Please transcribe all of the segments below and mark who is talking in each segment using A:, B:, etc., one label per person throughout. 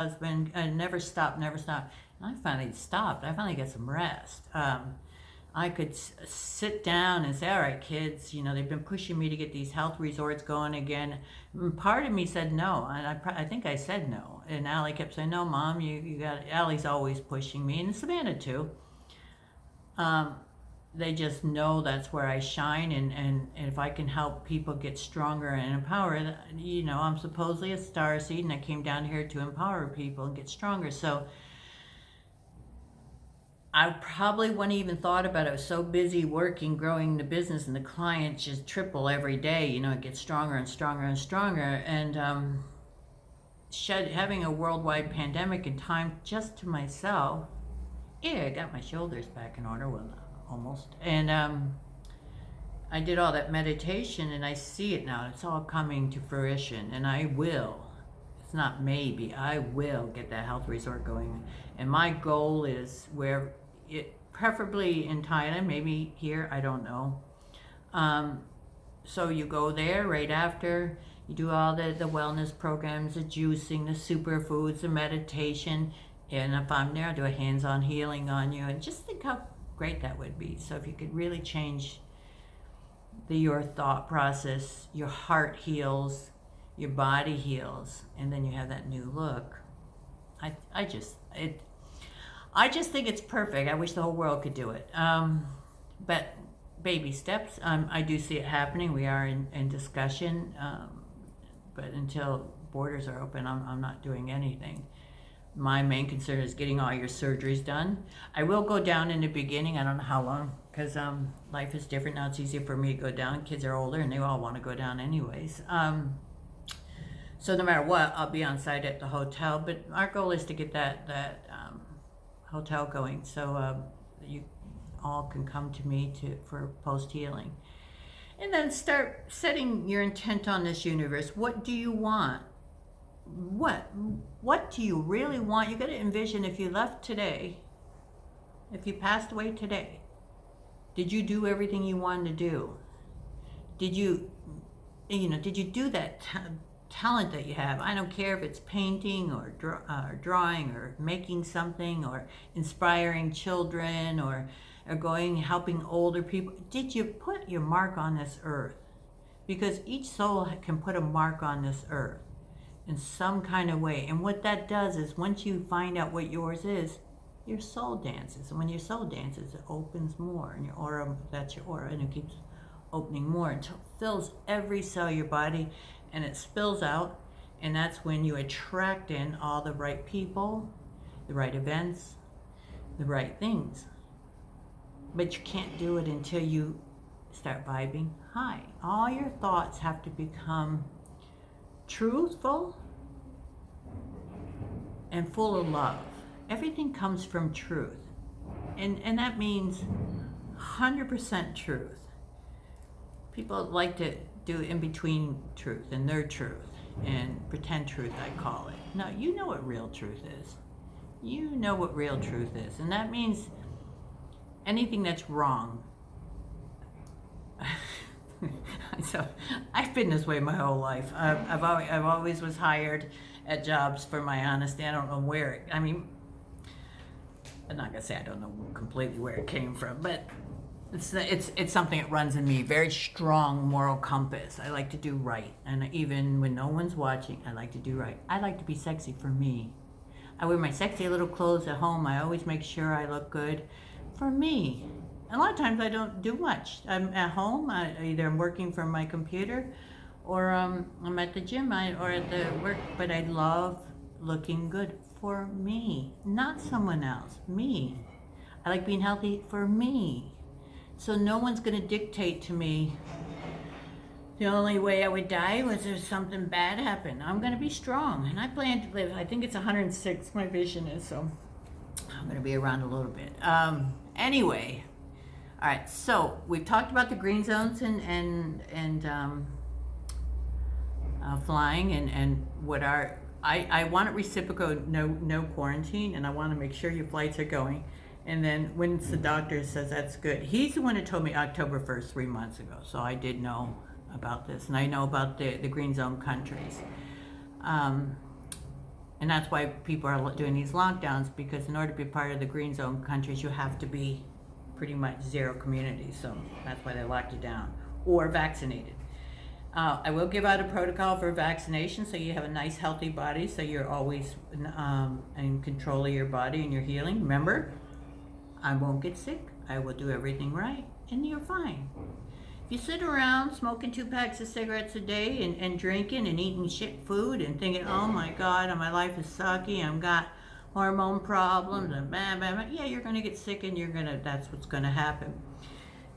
A: husband, never stop, never stop. And I finally stopped. I finally got some rest. I could sit down and say, all right, kids, they've been pushing me to get these health resorts going again. And part of me said no, and I think I said no. And Allie kept saying, no, Mom, you got, Allie's always pushing me, and Savannah too. They just know that's where I shine, and if I can help people get stronger and empowered, I'm supposedly a star seed, and I came down here to empower people and get stronger. So I probably wouldn't even thought about it. I was so busy working, growing the business, and the clients just triple every day. It gets stronger and stronger and stronger. And having a worldwide pandemic and time just to myself, yeah, I got my shoulders back in order, well, almost. And I did all that meditation, and I see it now. It's all coming to fruition, and I will. It's not maybe. I will get that health resort going. And my goal is preferably in Thailand, maybe here, I don't know. So you go there right after, you do all the wellness programs, the juicing, the superfoods, the meditation. And if I'm there, I'll do a hands-on healing on you. And just think how great that would be. So if you could really change your thought process, your heart heals, your body heals, and then you have that new look. I just think it's perfect. I wish the whole world could do it. But baby steps. I do see it happening. We are in discussion. But until borders are open, I'm not doing anything. My main concern is getting all your surgeries done. I will go down in the beginning. I don't know how long, because life is different now. It's easier for me to go down. Kids are older, and they all want to go down anyways. So no matter what, I'll be on site at the hotel. But our goal is to get that hotel going, so you all can come to me for post healing, and then start setting your intent on this universe. What do you want? What do you really want? You got to envision, if you left today, if you passed away today, did you do everything you wanted to do? Did you do that talent that you have? I don't care if it's painting or drawing or making something or inspiring children or helping older people. Did you put your mark on this earth? Because each soul can put a mark on this earth in some kind of way. And what that does is, once you find out what yours is, your soul dances. And when your soul dances, it opens more. And your aura, that's your aura, and it keeps opening more until it fills every cell of your body, and it spills out. And that's when you attract in all the right people, the right events, the right things. But you can't do it until you start vibing high. All your thoughts have to become truthful and full of love. Everything comes from truth. And that means 100% truth. People like to do in between truth and their truth and pretend truth, I call it. No, you know what real truth is. You know what real truth is. And that means anything that's wrong. So I've been this way my whole life. I've always was hired at jobs for my honesty. I don't know where I'm not gonna say I don't know completely where it came from, but it's something that runs in me. Very strong moral compass. I like to do right, and even when no one's watching, I like to do right. I like to be sexy for me. I wear my sexy little clothes at home. I always make sure I look good for me. A lot of times I don't do much. I'm at home. Either I'm working from my computer, or I'm at the gym or at the work. But I love looking good for me, not someone else. Me. I like being healthy for me. So no one's going to dictate to me. The only way I would die was if something bad happened. I'm going to be strong, and I plan to live. I think it's 106. My vision is, so I'm going to be around a little bit. Anyway. All right, so we've talked about the green zones and flying and what I want it reciprocal, no quarantine, and I want to make sure your flights are going. And then when the doctor says that's good, he's the one who told me October 1st, 3 months ago. So I did know about this, and I know about the green zone countries. And that's why people are doing these lockdowns, because in order to be part of the green zone countries, you have to be pretty much zero community. So that's why they locked you down, or vaccinated. I will give out a protocol for vaccination so you have a nice healthy body, so you're always in control of your body and your healing. Remember, I won't get sick. I will do everything right, and you're fine. If you sit around smoking 2 packs of cigarettes a day and drinking and eating shit food and thinking, oh my God, my life is sucky, I've got hormone problems and blah, blah, blah, yeah, you're gonna get sick, and that's what's gonna happen.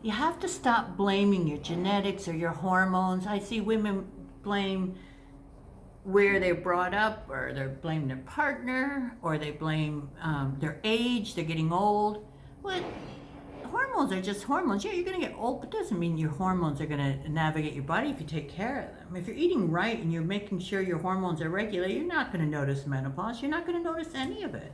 A: You have to stop blaming your genetics or your hormones. I see women blame where they're brought up, or they blame their partner, or they blame their age, they're getting old. Well, hormones are just hormones. Yeah, you're going to get old, but it doesn't mean your hormones are going to navigate your body if you take care of them. If you're eating right and you're making sure your hormones are regular, you're not going to notice menopause. You're not going to notice any of it.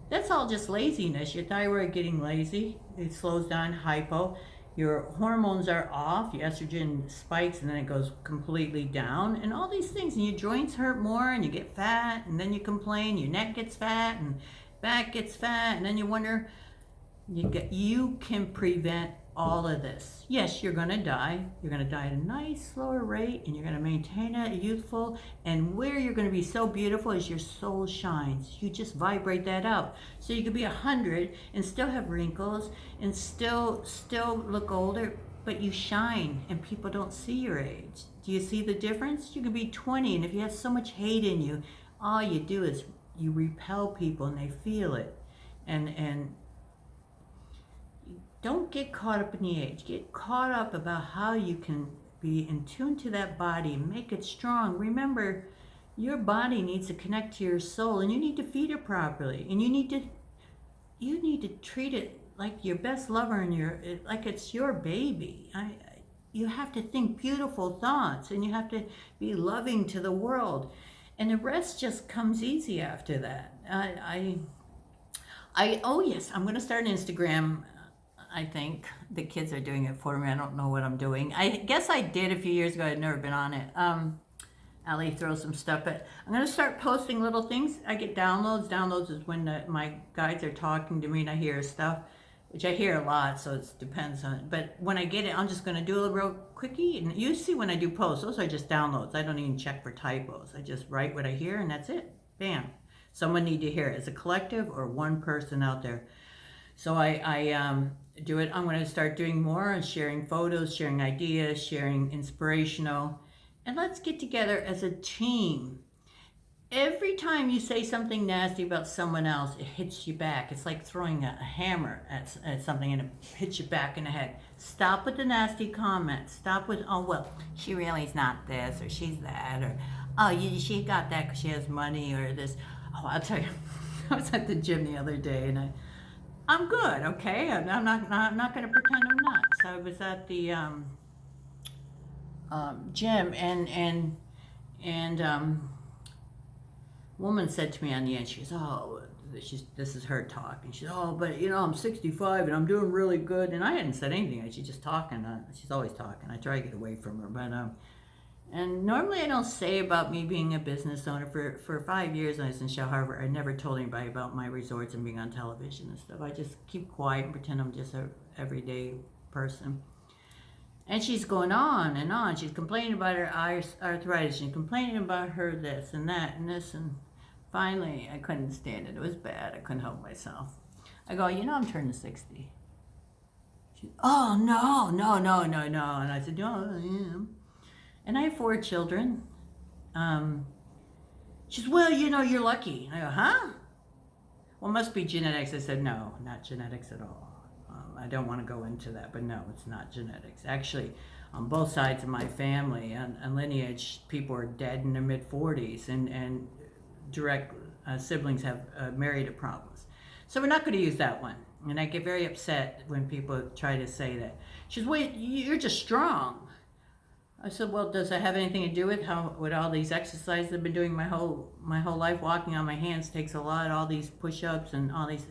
A: That's all just laziness. Your thyroid getting lazy. It slows down hypo. Your hormones are off. Your estrogen spikes and then it goes completely down. And all these things. And your joints hurt more and you get fat. And then you complain. Your neck gets fat and back gets fat. And then you wonder, you can prevent all of this. Yes, you're going to die. You're going to die at a nice slower rate, and you're going to maintain it youthful. And where you're going to be so beautiful is your soul shines. You just vibrate that up. So you could be 100 and still have wrinkles and still look older, but you shine and people don't see your age. Do you see the difference? You could be 20, and if you have so much hate in you, all you do is you repel people and they feel it. And don't get caught up in the age. Get caught up about how you can be in tune to that body and make it strong. Remember, your body needs to connect to your soul, and you need to feed it properly. And you need to treat it like your best lover, and like it's your baby. You have to think beautiful thoughts, and you have to be loving to the world, and the rest just comes easy after that. Oh yes, I'm going to start an Instagram. I think the kids are doing it for me. I don't know what I'm doing. I guess I did a few years ago. I'd never been on it. Ali throws some stuff, but I'm going to start posting little things. I get downloads. Downloads is when my guides are talking to me and I hear stuff, which I hear a lot, so it depends on it. But when I get it, I'm just going to do a real quickie. And you see when I do posts, those are just downloads. I don't even check for typos. I just write what I hear, and that's it. Bam. Someone need to hear it. As a collective or one person out there. So I do it. I'm going to start doing more and sharing photos, sharing ideas, sharing inspirational. And let's get together as a team. Every time you say something nasty about someone else, it hits you back. It's like throwing a hammer at something and it hits you back in the head. Stop with the nasty comments. Stop with, oh, well, she really is not this, or she's that, or, oh, she got that because she has money, or this. Oh, I'll tell you, I was at the gym the other day, and I'm good, okay? I'm not going to pretend I'm not. So I was at the gym, and woman said to me on the end, she goes, oh, this is her talking. She said, oh, but I'm 65 and I'm doing really good. And I hadn't said anything. She's just talking. She's always talking. I try to get away from her, but and normally I don't say about me being a business owner. For 5 years when I was in Shell Harbor, I never told anybody about my resorts and being on television and stuff. I just keep quiet and pretend I'm just a everyday person. And she's going on and on. She's complaining about her arthritis. She's complaining about her this and that and this. And finally, I couldn't stand it. It was bad. I couldn't help myself. I go, I'm turning 60. She, oh, no. And I said, no, I am. And I have 4 children. She says, well, you're lucky. I go, huh? Well, it must be genetics. I said, no, not genetics at all. I don't want to go into that, but no, it's not genetics. Actually, on both sides of my family and lineage, people are dead in their mid-40s, and direct siblings have married problems. So we're not going to use that one. And I get very upset when people try to say that. She says, wait, you're just strong. I said, well, does that have anything to do with all these exercises I've been doing my whole life? Walking on my hands takes a lot, all these push-ups and all these.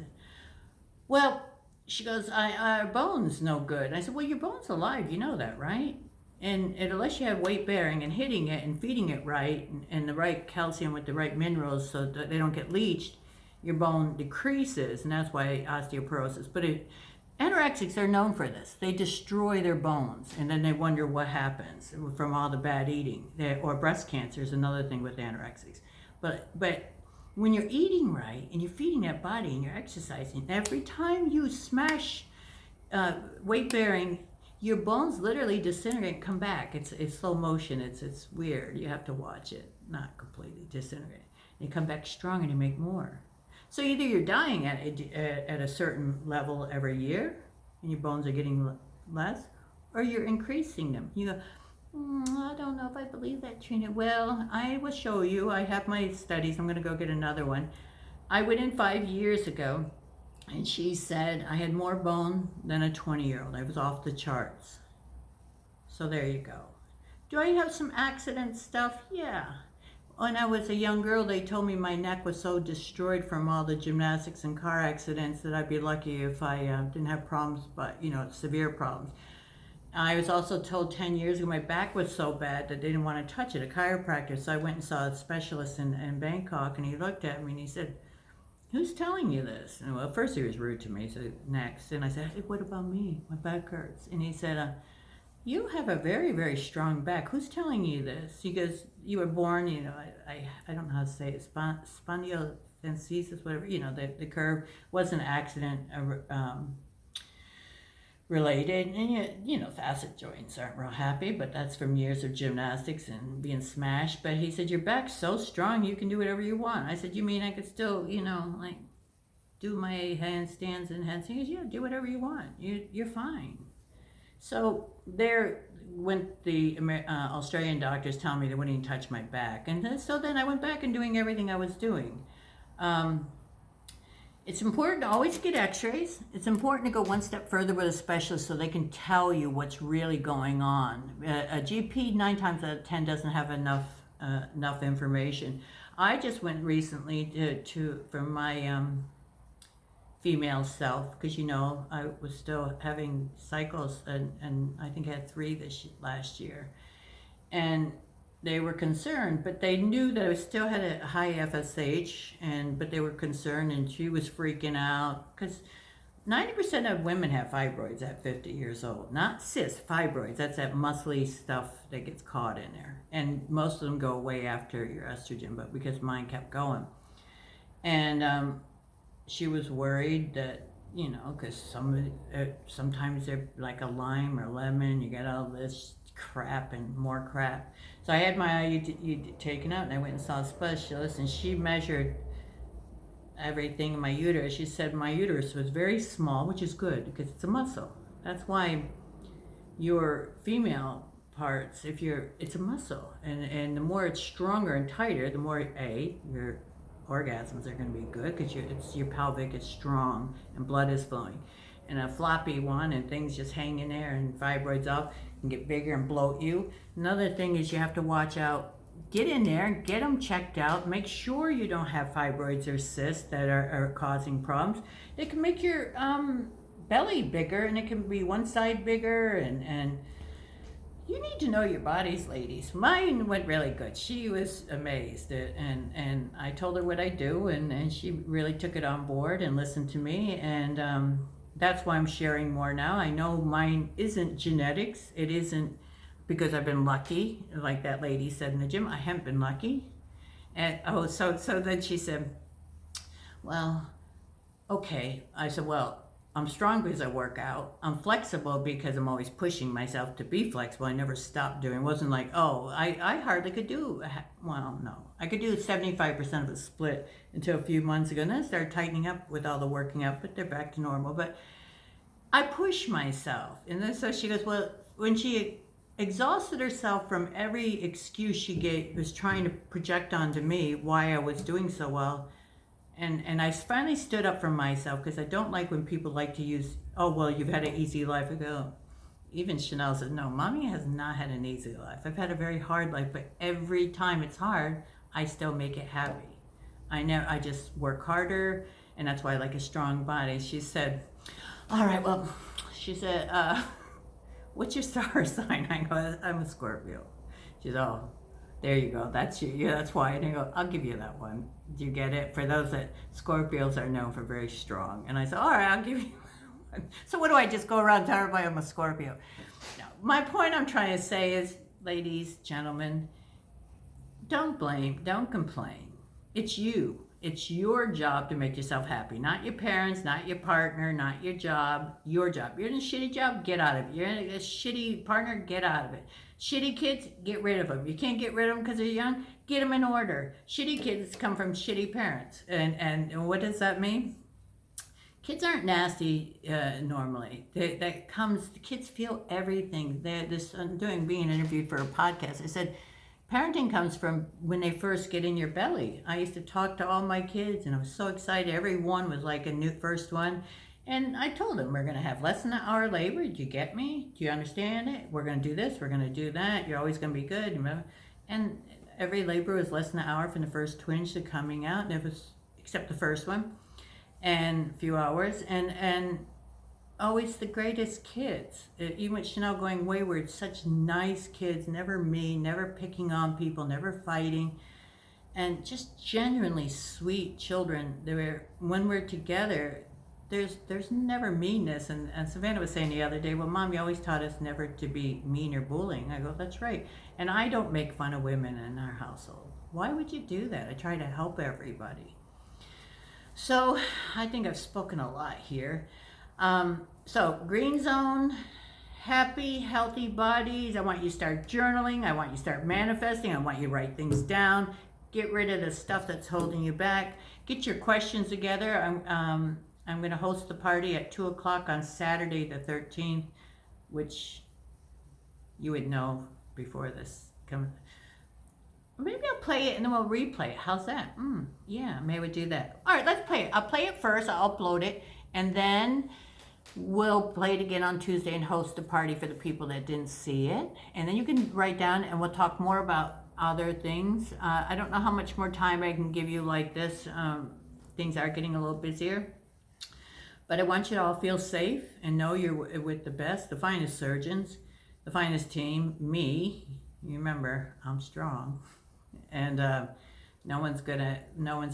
A: Well, she goes, our bones no good. I said, well, your bones alive, you know that, right? And unless you have weight bearing and hitting it and feeding it right, and the right calcium with the right minerals so that they don't get leached, your bone decreases, and that's why osteoporosis. But anorexics are known for this. They destroy their bones, and then they wonder what happens from all the bad eating. Or breast cancer is another thing with anorexics. But when you're eating right and you're feeding that body and you're exercising, every time you smash weight bearing, your bones literally disintegrate and come back. It's slow motion. It's weird. You have to watch it. Not completely disintegrate. You come back strong and you make more. So either you're dying at a certain level every year and your bones are getting less, or you're increasing them. You go, I don't know if I believe that, Trina. Well, I will show you. I have my studies. I'm going to go get another one. I went in 5 years ago, and she said I had more bone than a 20-year-old. I was off the charts. So there you go. Do I have some accident stuff? Yeah. When I was a young girl, they told me my neck was so destroyed from all the gymnastics and car accidents that I'd be lucky if I didn't have problems, but severe problems. I was also told 10 years ago my back was so bad that they didn't want to touch it, a chiropractor. So I went and saw a specialist in Bangkok, and he looked at me and he said, "Who's telling you this?" And well, at first he was rude to me, so next. And I said, "Hey, what about me? My back hurts." And he said, "You have a very, very strong back. Who's telling you this?" He goes, "You were born, I don't know how to say it, spondylolisthesis, whatever, the curve wasn't an accident related. And facet joints aren't real happy, but that's from years of gymnastics and being smashed." But he said, "Your back's so strong, you can do whatever you want." I said, "You mean I could still, like do my handstands and handstands?" He goes, "Yeah, do whatever you want. You're fine." So there went the Australian doctors telling me they wouldn't even touch my back. And so then I went back and doing everything I was doing. It's important to always get x-rays. It's important to go one step further with a specialist so they can tell you what's really going on. A GP 9 times out of 10 doesn't have enough information. I just went recently for my female self, because I was still having cycles, and I think I had 3 last year, and they were concerned, but they knew that I still had a high FSH, but they were concerned, and she was freaking out because 90% of women have fibroids at 50 years old, not cysts, fibroids. That's that muscly stuff that gets caught in there, and most of them go away after your estrogen, but because mine kept going. And she was worried that, because sometimes they're like a lime or lemon, you get all this crap and more crap. So I had my IUD taken out, and I went and saw a specialist, and she measured everything in my uterus. She said my uterus was very small, which is good because it's a muscle. That's why your female parts, it's a muscle, and the more it's stronger and tighter, the more your orgasms are going to be good because your pelvic is strong and blood is flowing. And a floppy one and things just hang in there and fibroids up can get bigger and bloat you. Another thing is you have to watch out. Get in there and get them checked out. Make sure you don't have fibroids or cysts that are causing problems. It can make your belly bigger, and it can be one side bigger, and you need to know your bodies, ladies. Mine went really good. She was amazed, and I told her what I do, and she really took it on board and listened to me, and that's why I'm sharing more now. I know mine isn't genetics. It isn't because I've been lucky, like that lady said in the gym. I haven't been lucky. And so then she said, "Well, okay." I said, "Well, I'm strong because I work out. I'm flexible because I'm always pushing myself to be flexible. I never stopped doing. It wasn't like, I hardly could do, well, no. I could do 75% of a split until a few months ago. And then I started tightening up with all the working out, but they're back to normal. But I push myself." And then so she goes, well, when she exhausted herself from every excuse she was trying to project onto me why I was doing so well. And I finally stood up for myself, because I don't like when people like to use, "Oh, well, you've had an easy life." I go, even Chanel said, "No, mommy has not had an easy life. I've had a very hard life, but every time it's hard, I still make it happy. I just work harder, and that's why I like a strong body." She said, "All right, well," she said, what's your star sign? I go, I'm a Scorpio. She said, oh, there you go. That's you. Yeah, that's why. And I go, I'll give you that one. Do you get it? For those that Scorpios are known for very strong. And I said, all right, I'll give you that one. So what do I just go around telling everybody I'm a Scorpio? No, my point I'm trying to say is, ladies, gentlemen, don't blame, don't complain. It's you. It's your job to make yourself happy. Not your parents, not your partner, not your job. Your job. You're in a shitty job, get out of it. You're in a shitty partner, get out of it. Shitty kids, get rid of them. You can't get rid of them because they're young, get them in order. Shitty kids come from shitty parents. And what does that mean? Kids aren't nasty normally. The kids feel everything. I'm being interviewed for a podcast. I said, parenting comes from when they first get in your belly. I used to talk to all my kids, and I was so excited. Every one was like a new first one. And I told them, we're going to have less than an hour labor. Do you get me? Do you understand it? We're going to do this. We're going to do that. You're always going to be good. Remember? And every labor was less than an hour from the first twinge to coming out. And it was, except the first one, and a few hours. And always the greatest kids. Even with Chanel going wayward, such nice kids, never mean, never picking on people, never fighting, and just genuinely sweet children. When we're together, there's never meanness. And Savannah was saying the other day, well, Mom, you always taught us never to be mean or bullying. I go, that's right. And I don't make fun of women in our household. Why would you do that? I try to help everybody. So I think I've spoken a lot here. So green zone, happy, healthy bodies. I want you to start journaling. I want you to start manifesting. I want you to write things down. Get rid of the stuff that's holding you back. Get your questions together. I'm going to host the party at 2 o'clock on Saturday the 13th, which you would know before this comes. Maybe I'll play it and then we'll replay it. How's that? Yeah, maybe we'll do that. All right, let's play it. I'll play it first. I'll upload it. And then we'll play it again on Tuesday and host a party for the people that didn't see it. And then you can write down and we'll talk more about other things. I don't know how much more time I can give you like this. Things are getting a little busier. But I want you to all feel safe and know you're with the best, the finest surgeons, the finest team, me. You remember, I'm strong. And no one's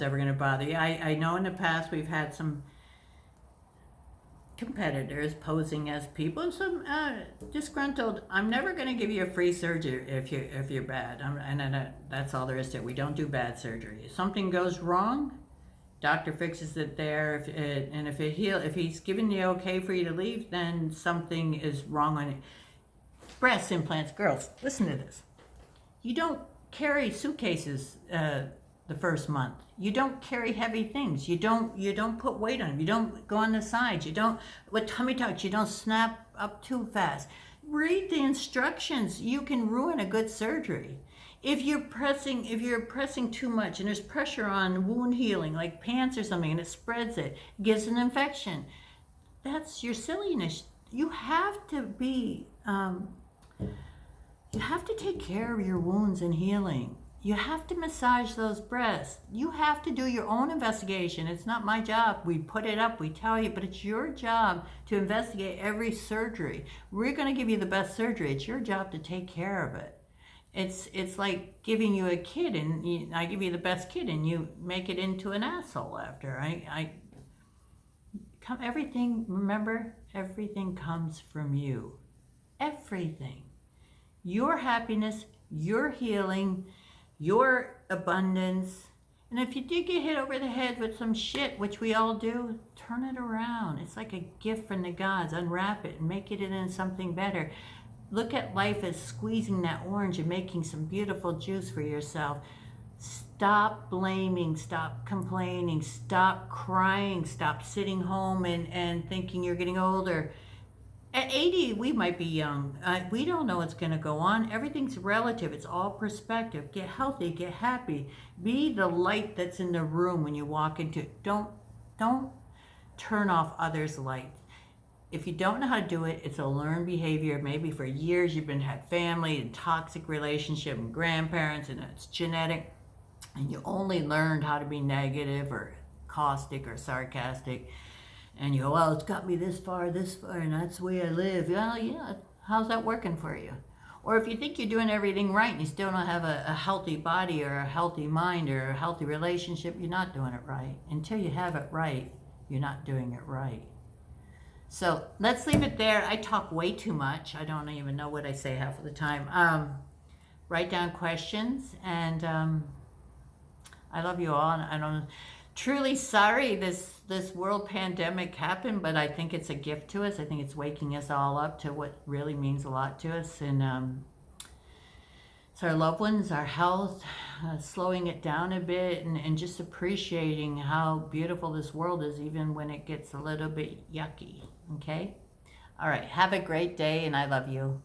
A: ever gonna bother you. I know in the past we've had some competitors posing as people, and some disgruntled. I'm never gonna give you a free surgery if you're bad. That's all there is to it. We don't do bad surgery. If something goes wrong, doctor fixes it there. If he's given the okay for you to leave, then something is wrong on it. Breast implants, girls, listen to this. You don't carry suitcases the first month. You don't carry heavy things. You don't put weight on them. You don't go on the sides. You don't, with tummy tucks, you don't snap up too fast. Read the instructions. You can ruin a good surgery. If you're pressing too much and there's pressure on wound healing, like pants or something, and it spreads it, gives an infection, that's your silliness. You have to be, you have to take care of your wounds and healing. You have to massage those breasts. You have to do your own investigation. It's not my job. We put it up, we tell you, but it's your job to investigate every surgery. We're going to give you the best surgery. It's your job to take care of it. It's like giving you a kid, and I give you the best kid, and you make it into an asshole after. Everything, remember, everything comes from you. Everything. Your happiness, your healing, your abundance. And if you did get hit over the head with some shit, which we all do, turn it around. It's like a gift from the gods. Unwrap it and make it into something better. Look at life as squeezing that orange and making some beautiful juice for yourself. Stop blaming, stop complaining, stop crying, stop sitting home and thinking you're getting older. At 80, we might be young. We don't know what's going to go on. Everything's relative. It's all perspective. Get healthy, get happy. Be the light that's in the room when you walk into it. Don't turn off others' light. If you don't know how to do it, it's a learned behavior. Maybe for years you've had family and toxic relationship and grandparents, and it's genetic, and you only learned how to be negative or caustic or sarcastic, and you go, well, it's got me this far, and that's the way I live. Well, yeah, How's that working for you? Or if you think you're doing everything right and you still don't have a healthy body or a healthy mind or a healthy relationship, you're not doing it right. Until you have it right, you're not doing it right. So let's leave it there. I talk way too much. I don't even know what I say half of the time. Write down questions, and I love you all. And I'm truly sorry this world pandemic happened, but I think it's a gift to us. I think it's waking us all up to what really means a lot to us, and it's our loved ones, our health, slowing it down a bit, and just appreciating how beautiful this world is, even when it gets a little bit yucky. Okay? All right. Have a great day, and I love you.